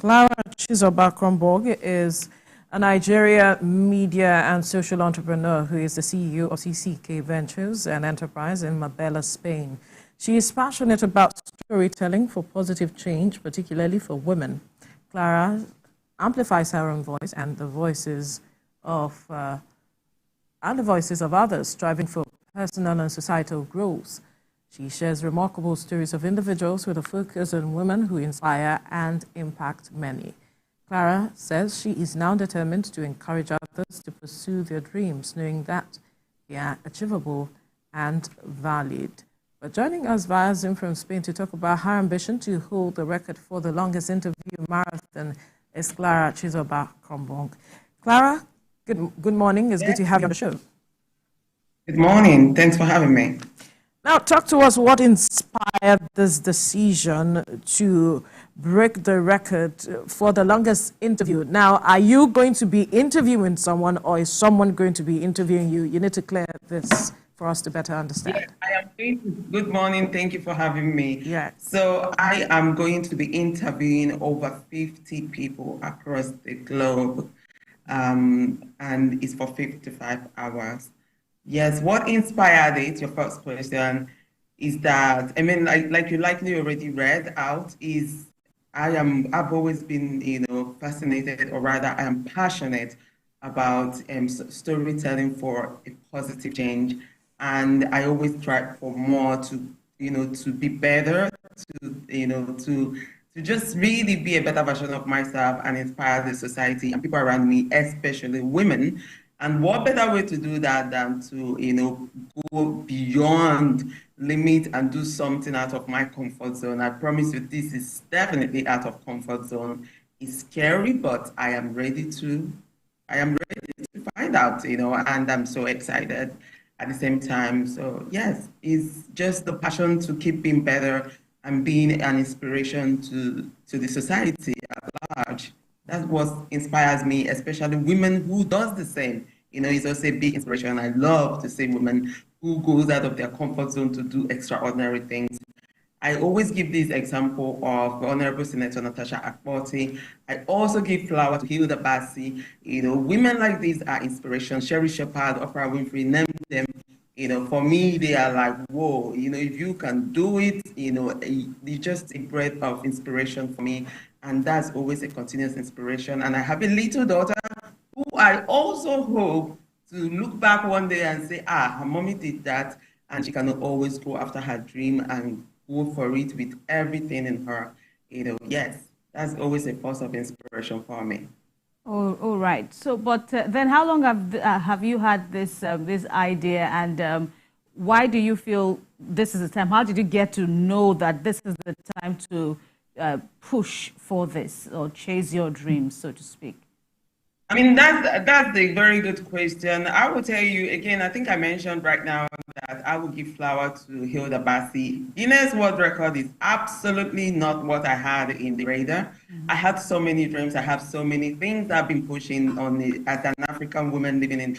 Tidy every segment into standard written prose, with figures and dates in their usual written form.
Clara Chizoba Kronbong is a Nigeria media and social entrepreneur who is the CEO of CCK Ventures, an enterprise in Marbella, Spain. She is passionate about storytelling for positive change, particularly for women. Clara amplifies her own voice and the voices of others, striving for personal and societal growth. She shares remarkable stories of individuals with a focus on women who inspire and impact many. Clara says she is now determined to encourage others to pursue their dreams, knowing that they are achievable and valid. But joining us via Zoom from Spain to talk about her ambition to hold the record for the longest interview marathon is Clara Chizoba Kronbong. Clara, good morning. It's good to have you on the show. Good morning. Thanks for having me. Now, talk to us what inspired this decision to break the record for the longest interview. Now, are you going to be interviewing someone or is someone going to be interviewing you? You need to clear this for us to better understand. Yes, I am going to, good morning. Thank you for having me. Yeah. So I am going to be interviewing over 50 people across the globe, and it's for 55 hours. Yes, what inspired it, your first question, is that, I mean, like you likely already read out, is I've always been, fascinated, or rather I am passionate about storytelling for a positive change. And I always strive for more to be better, to just really be a better version of myself and inspire the society and people around me, especially women. And what better way to do that than to, go beyond limit and do something out of my comfort zone. I promise you, this is definitely out of comfort zone. It's scary, but I am ready to find out, and I'm so excited at the same time. So yes, it's just the passion to keep being better and being an inspiration to the society at large. That's what inspires me, especially women who does the same. It's also a big inspiration. I love to see women who goes out of their comfort zone to do extraordinary things. I always give this example of the Honorable Senator Natasha Akpoti. I also give flower to Hilda Bassi. Women like these are inspiration. Sherry Shepard, Oprah Winfrey, name them. For me, they are like, whoa, if you can do it, it's just a breath of inspiration for me. And that's always a continuous inspiration. And I have a little daughter who I also hope to look back one day and say, her mommy did that. And she can always go after her dream and go for it with everything in her. Yes, that's always a source of inspiration for me. Oh, all right. So, but then how long have you had this idea, and why do you feel this is the time? How did you get to know that this is the time to push for this or chase your dreams, so to speak? I mean, that's a very good question. I will tell you again, I think I mentioned right now that I will give flower to Hilda Bassi. Guinness World Record is absolutely not what I had in the radar. I had so many dreams. I have so many things I've been pushing on as an African woman living in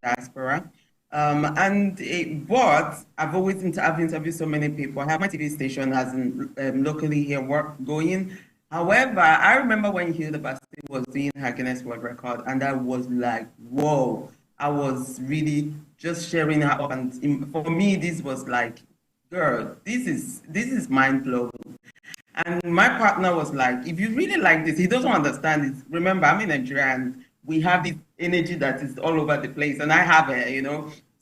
diaspora. But I've interviewed so many people. I have my TV station as locally here going. However, I remember when Hilda Bassi was doing her Guinness World Record, and I was like, whoa, I was really just sharing her up. And for me, this was like, girl, this is mind-blowing. And my partner was like, if you really like this, he doesn't understand it. Remember, I'm in Nigeria, and we have this energy that is all over the place, and I have it,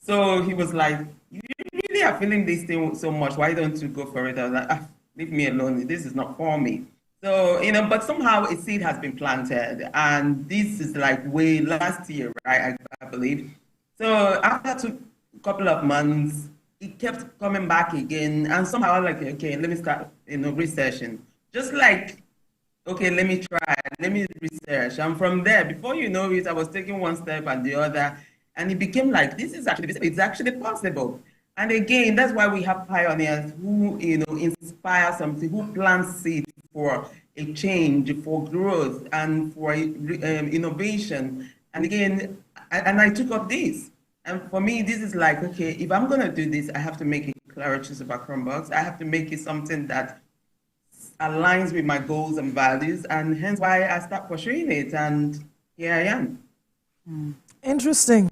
So he was like, you really are feeling this thing so much. Why don't you go for it? I was like, leave me alone. This is not for me. So, but somehow a seed has been planted, and this is like way last year, right? I believe. So after a couple of months, it kept coming back again, and somehow like, okay, let me start, researching. Just like, okay, let me try, let me research. And from there, before you know it, I was taking one step and the other, and it became like, it's actually possible. And again, that's why we have pioneers who, inspire something, who plant seeds for a change, for growth, and for innovation. And again, I took up this. And for me, this is like, okay, if I'm going to do this, I have to make it Clara Chizoba Kronbong. I have to make it something that aligns with my goals and values, and hence why I start pursuing it, and here I am. Interesting.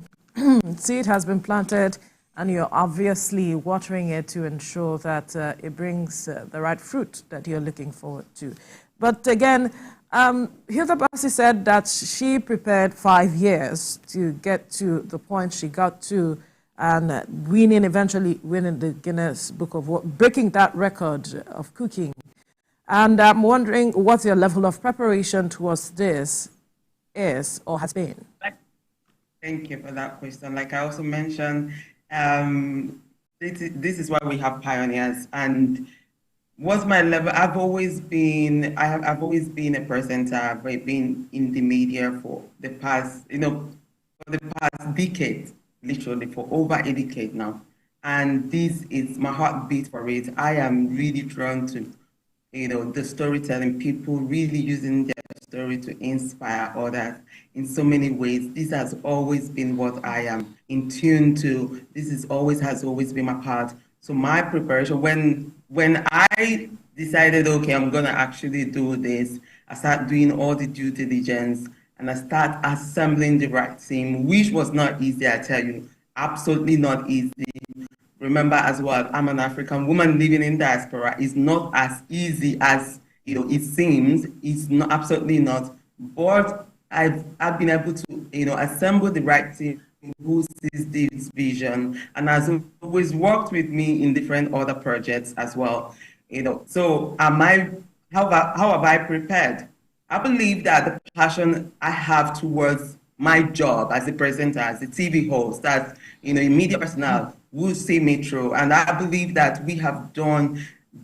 Seed has been planted, and you're obviously watering it to ensure that it brings the right fruit that you're looking forward to. But again, Hilda Bassi said that she prepared 5 years to get to the point she got to, and eventually winning the Guinness Book of World, breaking that record of cooking. And I'm wondering what your level of preparation towards this is or has been. Thank you for that question. Like I also mentioned, this is why we have pioneers. And what's my level? I've always been a presenter. I've been in the media for the past, for the past decade, literally for over a decade now. And this is my heartbeat for it. I am really drawn to, the storytelling, people really using their story to inspire others in so many ways. This has always been what I am in tune to. Has always been my part. So my preparation, when I decided, okay, I'm gonna actually do this, I start doing all the due diligence and I start assembling the right team, which was not easy, I tell you, absolutely not easy. Remember as well, I'm an African woman living in diaspora. It's not as easy as it seems. It's not, absolutely not. But I've been able to assemble the right team who sees this vision and has always worked with me in different other projects as well. So how have I prepared? I believe that the passion I have towards my job as a presenter, as a TV host, as a media personnel will see me through. And I believe that we have done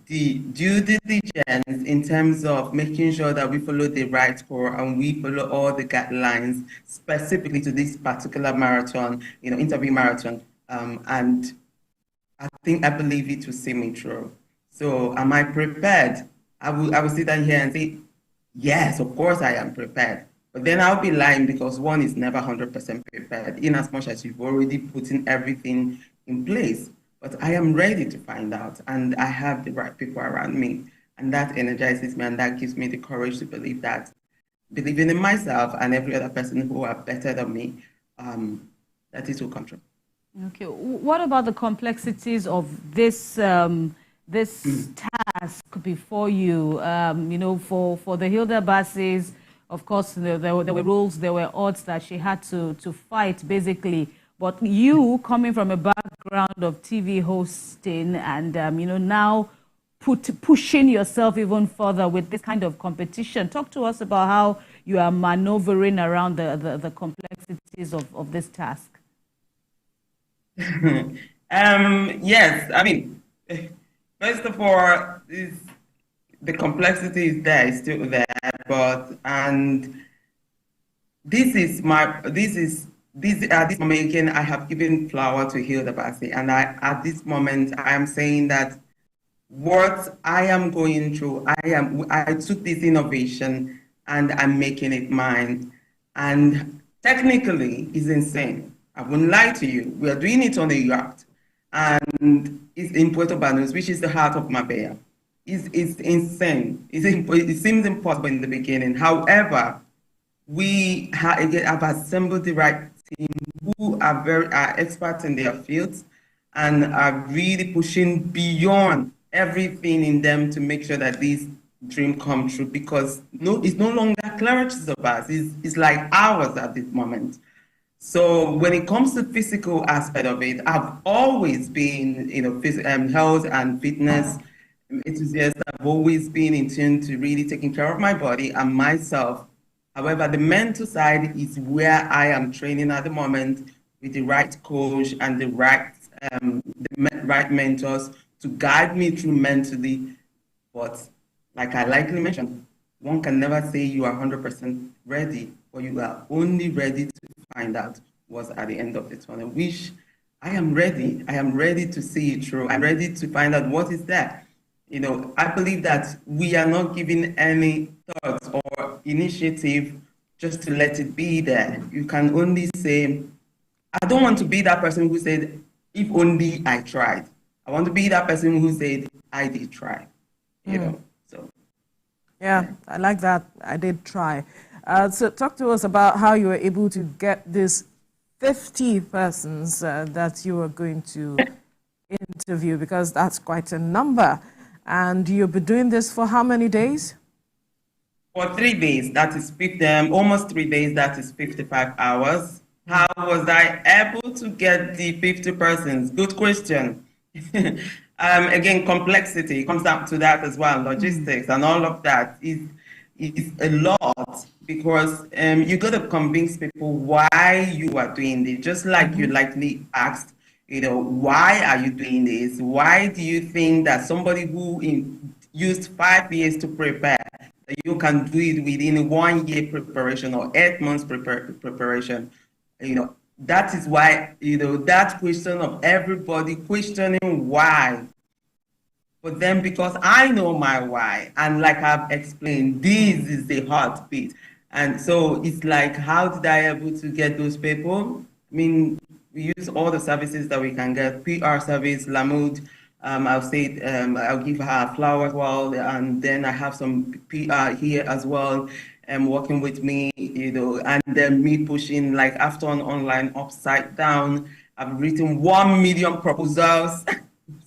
the due diligence in terms of making sure that we follow the right core and we follow all the guidelines specifically to this particular marathon, interview marathon. And I believe it will see me through. So am I prepared? I will sit down here and say, yes, of course I am prepared. But then I'll be lying because one is never 100% prepared, in as much as you've already put in everything in place. But I am ready to find out, and I have the right people around me, and that energizes me, and that gives me the courage to believe that, believing in myself and every other person who are better than me, that it will come true. Okay. What about the complexities of this task before you? For the Hilda Bassis, of course, there were rules, there were odds that she had to fight, basically. But you, coming from a background of TV hosting and, now pushing yourself even further with this kind of competition, talk to us about how you are maneuvering around the complexities of this task. Yes, first of all, the complexity is there, is still there, and this moment again, I have given flower to Hilda Bassi, and at this moment I am saying that what I am going through, I took this innovation and I'm making it mine, and technically it's insane. I wouldn't lie to you. We are doing it on a yacht, and it's in Puerto Banús, which is the heart of Marbella. It's insane. It seems impossible in the beginning. However, we have assembled the right team who are experts in their fields and are really pushing beyond everything in them to make sure that this dream come true, because it's no longer Clara Chizoba's, it's like ours at this moment. So when it comes to physical aspect of it, I've always been, health and fitness enthusiast. I've always been in tune to really taking care of my body and myself. However, the mental side is where I am training at the moment with the right coach and the right mentors to guide me through mentally. But like I likely mentioned, one can never say you are 100% ready, but you are only ready to find out what's at the end of the tunnel, which I am ready. I am ready to see it through. I'm ready to find out what is there. I believe that we are not giving any thoughts or initiative just to let it be there. You can only say, I don't want to be that person who said, if only I tried. I want to be that person who said, I did try. So Yeah, I like that. I did try. So talk to us about how you were able to get this 50 persons that you were going to interview, because that's quite a number. And you'll be doing this for how many days? For 3 days, that is almost 3 days, that is 55 hours. How was I able to get the 50 persons? Good question. Again, complexity comes down to that as well. Logistics and all of that is a lot, because you got to convince people why you are doing this. Just like you likely asked, why are you doing this? Why do you think that somebody who used 5 years to prepare, that you can do it within 1 year preparation or 8 months preparation? That is why, that question of everybody questioning why. But then, because I know my why, and like I've explained, this is the heartbeat. And so it's like, how did I able to get those people? I mean, we use all the services that we can get. PR service, Lamud, I'll give her a flower as well. And then I have some PR here as well, working with me, and then me pushing, like after an online upside down, I've written 1 million proposals.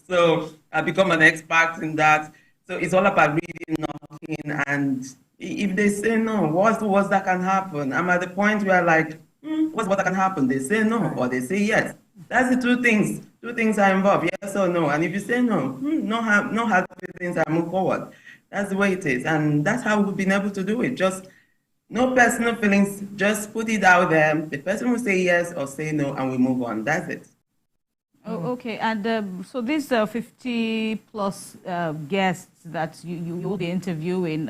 So I've become an expert in that. So it's all about reading, knocking, and if they say no, what's the worst that can happen? I'm at the point where like, what's what that can happen? They say no, or they say yes. That's the two things. Two things are involved, yes or no. And if you say no, no hard feelings, I move forward. That's the way it is. And that's how we've been able to do it. Just no personal feelings, just put it out there. The person will say yes or say no, and we move on. That's it. Oh, okay. And so these 50 plus guests that you will be interviewing,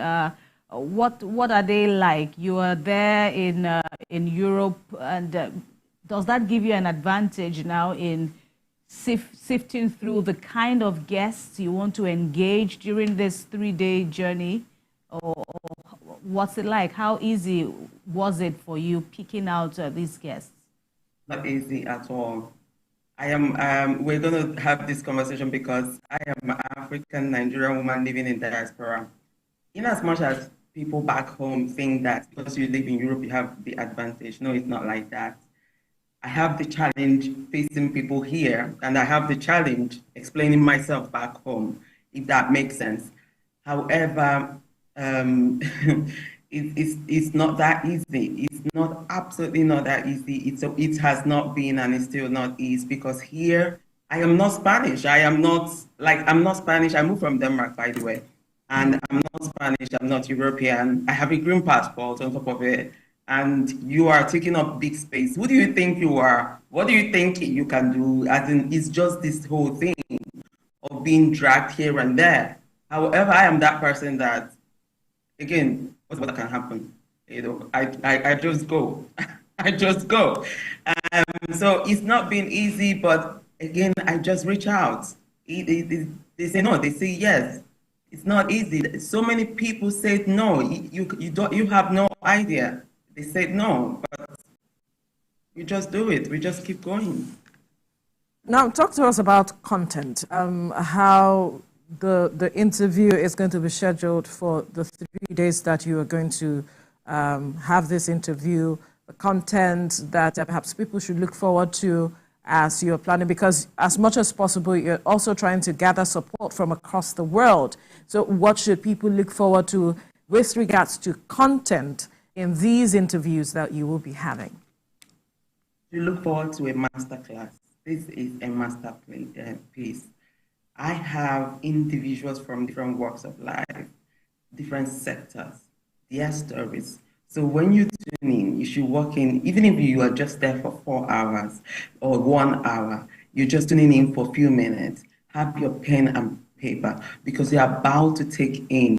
what are they like? You are there in Europe, and does that give you an advantage now in sifting through the kind of guests you want to engage during this 3-day journey? Or what's it like? How easy was it for you picking out these guests? Not easy at all. We're going to have this conversation because I am an African Nigerian woman living in diaspora. In as much as people back home think that because you live in Europe, you have the advantage. No, it's not like that. I have the challenge facing people here, and I have the challenge explaining myself back home, if that makes sense. However, it's not that easy. It's not absolutely not that easy. It has not been, and it's still not easy, because here I am not Spanish. I'm not Spanish. I moved from Denmark, by the way, and I'm not Spanish. I'm not European. I have a green passport on top of it, and you are taking up big space. Who do you think you are? What do you think you can do? As in, it's just this whole thing of being dragged here and there. However, I am that person that, again, what's what can happen? I just go. I just go. So it's not been easy, but again, I just reach out. They say no, they say yes. It's not easy. So many people said no. You have no idea. They said no, but we just do it. We just keep going. Now, talk to us about content. How the interview is going to be scheduled for the 3 days that you are going to have this interview, the content that perhaps people should look forward to as you're planning, because as much as possible, you're also trying to gather support from across the world. So what should people look forward to with regards to content in these interviews that you will be having? You look forward to a masterclass. This is a masterpiece. I have individuals from different walks of life, different sectors, their stories. So when you tune in, you should walk in, even if you are just there for 4 hours or 1 hour, you're just tuning in for a few minutes. Have your pen and paper, because you're about to take in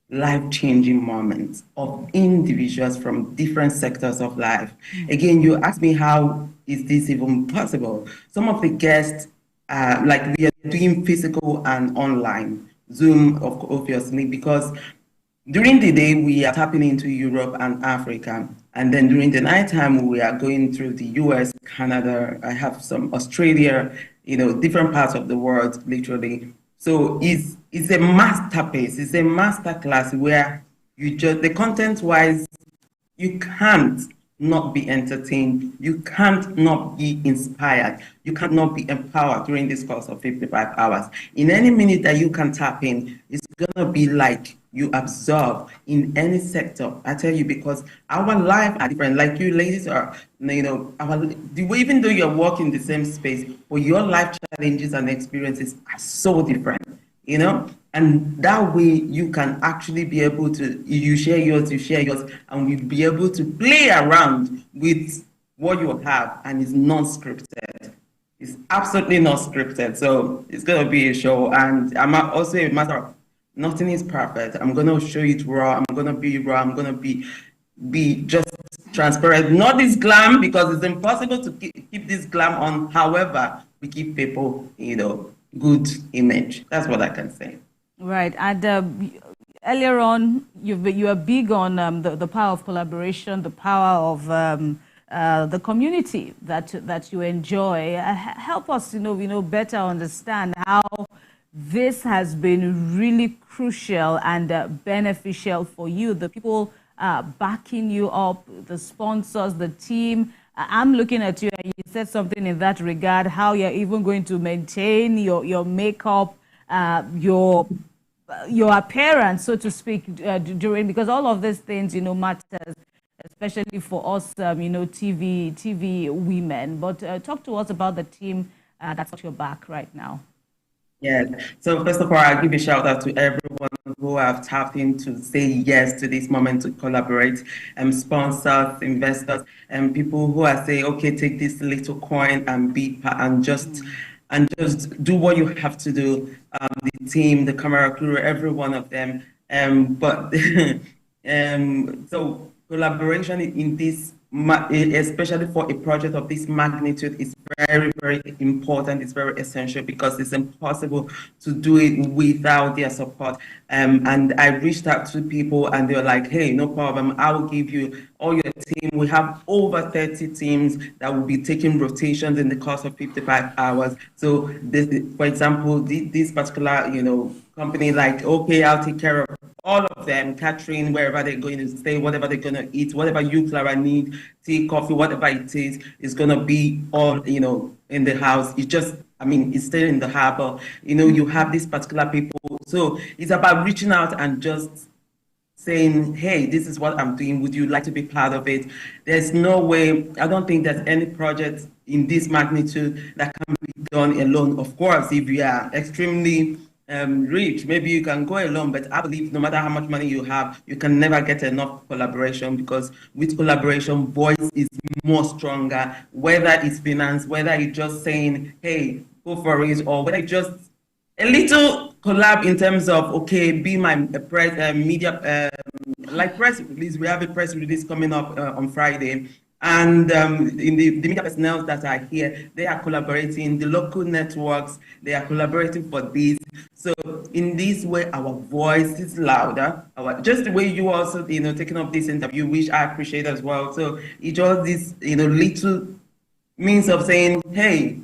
life-changing moments of individuals from different sectors of life. Again, you ask me, how is this even possible? Some of the guests, like we are doing physical and online, Zoom, obviously, because during the day we are tapping into Europe and Africa, and then during the nighttime we are going through the US, Canada, I have some Australia, different parts of the world, literally. So it's a masterpiece. It's a masterclass where you just, the content-wise, you can't not be entertained. You can't not be inspired. You can't not be empowered during this course of 55 hours. In any minute that you can tap in, it's going to be like you absorb in any sector. I tell you, because our life are different. Like you ladies are, even though you're working the same space, but your life challenges and experiences are so different, and that way you can actually be able to, you share yours, and we'll be able to play around with what you have, and it's non-scripted. It's absolutely not scripted. So it's going to be a show, and I'm also a matter of nothing is perfect. I'm going to show it raw. I'm going to be raw. I'm going to be just transparent. Not this glam, because it's impossible to keep this glam on. However, we give people, good image. That's what I can say. Right. And earlier on, you are big on the power of collaboration, the power of the community that you enjoy. Help us, better understand how this has been really crucial and beneficial for you. The people backing you up, the sponsors, the team. I'm looking at you, and you said something in that regard, how you're even going to maintain your makeup, your appearance, so to speak, during, because all of these things, matters, especially for us, TV women. But talk to us about the team that's got your back right now. Yes. So first of all, I'll give a shout out to everyone who have tapped in to say yes to this moment to collaborate, sponsors, investors, and people who are saying, okay, take this little coin and just do what you have to do. The team, the camera crew, every one of them. So collaboration in this, especially for a project of this magnitude, is very, very important. It's very essential, because it's impossible to do it without their support. And I reached out to people, and they're like, hey, no problem. I will give you all your team. We have over 30 teams that will be taking rotations in the course of 55 hours. So this, for example, this particular, company, like, okay, I'll take care of all of them, catering, wherever they're going to stay, whatever they're going to eat, whatever you, Clara, need, tea, coffee, whatever it is going to be all, in the house. It's just, it's still in the harbor. You have these particular people. So it's about reaching out and just saying, hey, this is what I'm doing. Would you like to be part of it? There's no way, I don't think there's any project in this magnitude that can be done alone. Of course, if you are extremely rich, maybe you can go alone, but I believe no matter how much money you have, you can never get enough collaboration, because with collaboration, voice is more stronger, whether it's finance, whether it's just saying, hey, go for it, or whether it's just a little collab in terms of, okay, be my media, like press release. We have a press release coming up on Friday. And in the media personnel that are here, they are collaborating, the local networks, they are collaborating for this. So in this way, our voice is louder. Just the way you also, taking up this interview, which I appreciate as well. So it's just this, little means of saying, hey,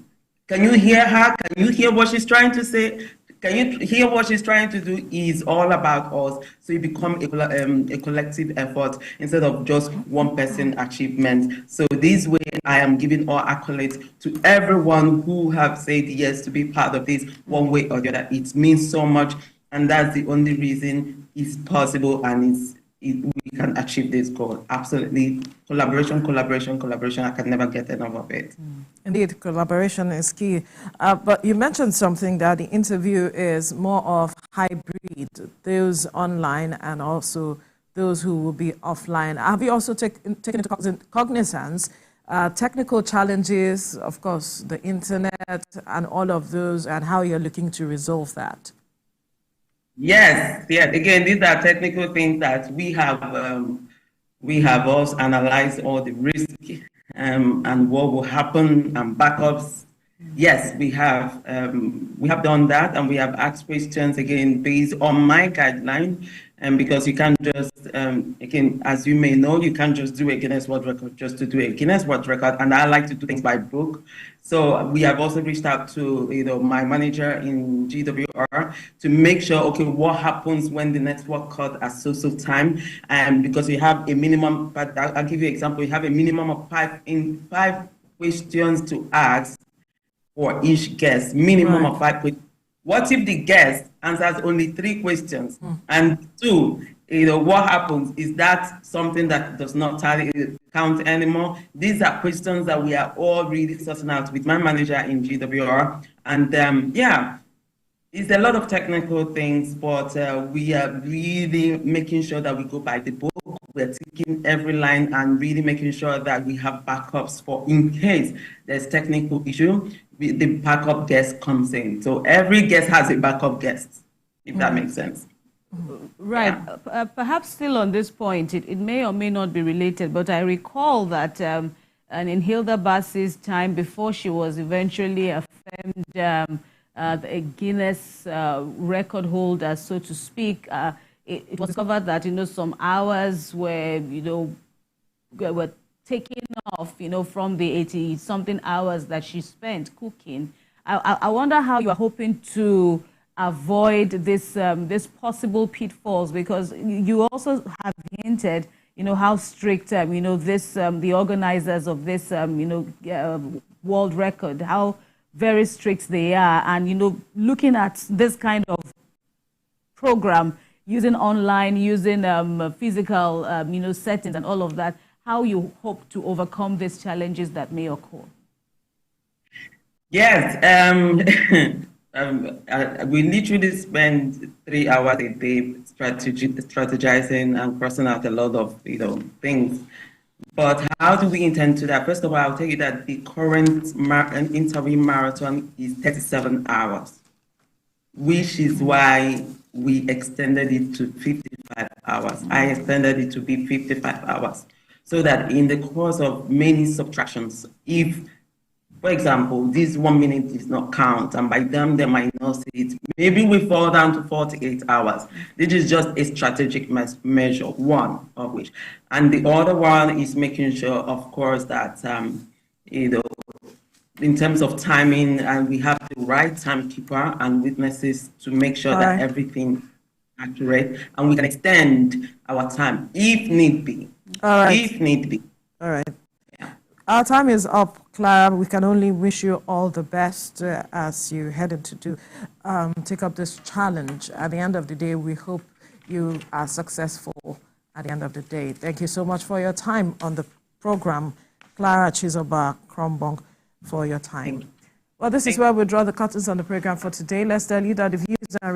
can you hear her? Can you hear what she's trying to say? Can you hear what she's trying to do? Is all about us. So it becomes a collective effort instead of just one person achievement. So this way, I am giving all accolades to everyone who have said yes to be part of this one way or the other. It means so much, and that's the only reason it's possible, and we can achieve this goal. Absolutely. Collaboration. I can never get enough of it. Indeed, collaboration is key. But you mentioned something, that the interview is more of hybrid, those online and also those who will be offline. Have you also taken into cognizance technical challenges, of course, the internet and all of those, and how you're looking to resolve that? Yes. Again, these are technical things that we have also analyzed all the risk and what will happen and backups. Yes, we have done that, and we have asked questions again based on my guideline. And because you can't just, again, as you may know, you can't just do a Guinness World Record just to do a Guinness World Record. And I like to do things by book. So we have also reached out to, my manager in GWR to make sure, okay, what happens when the network cut at so time? And because you have a minimum, but I'll give you an example. You have a minimum of five questions to ask for each guest, minimum of 5 questions. What if the guest answers only 3 questions? And 2, what happens? Is that something that does not count anymore? These are questions that we are all really sorting out with my manager in GWR. And it's a lot of technical things, but we are really making sure that we go by the book. We're taking every line and really making sure that we have backups for in case there's technical issue, the backup guest comes in. So every guest has a backup guest, if that makes sense. Right. Yeah. Perhaps still on this point, it may or may not be related, but I recall that in Hilda Bassi's time, before she was eventually affirmed a Guinness record holder, so to speak, it was discovered that, some hours were taken off, from the 80-something hours that she spent cooking. I wonder how you are hoping to avoid this possible pitfalls, because you also have hinted, how strict, the organizers of this, world record, how very strict they are, and looking at this kind of program, using online, using physical, settings and all of that, how you hope to overcome these challenges that may occur. Yes, we literally spend 3 hours a day strategizing and crossing out a lot of things. But how do we intend to that? First of all, I'll tell you that the current interview marathon is 37 hours, which is why we extended it to 55 hours. I extended it to be 55 hours, so that in the course of many subtractions, if, for example, this 1 minute does not count, and by them they might not see it, maybe we fall down to 48 hours. This is just a strategic measure, one of which. And the other one is making sure, of course, that, in terms of timing, and we have the right timekeeper and witnesses to make sure that everything is accurate, and we can extend our time if need be. If need be. All right. Our time is up, Clara. We can only wish you all the best as you head into take up this challenge. At the end of the day, we hope you are successful at the end of the day. Thank you so much for your time on the program, Clara Chizoba, Kronbong, for your time. Well, this is where we draw the curtains on the program for today. Let's tell you that the views and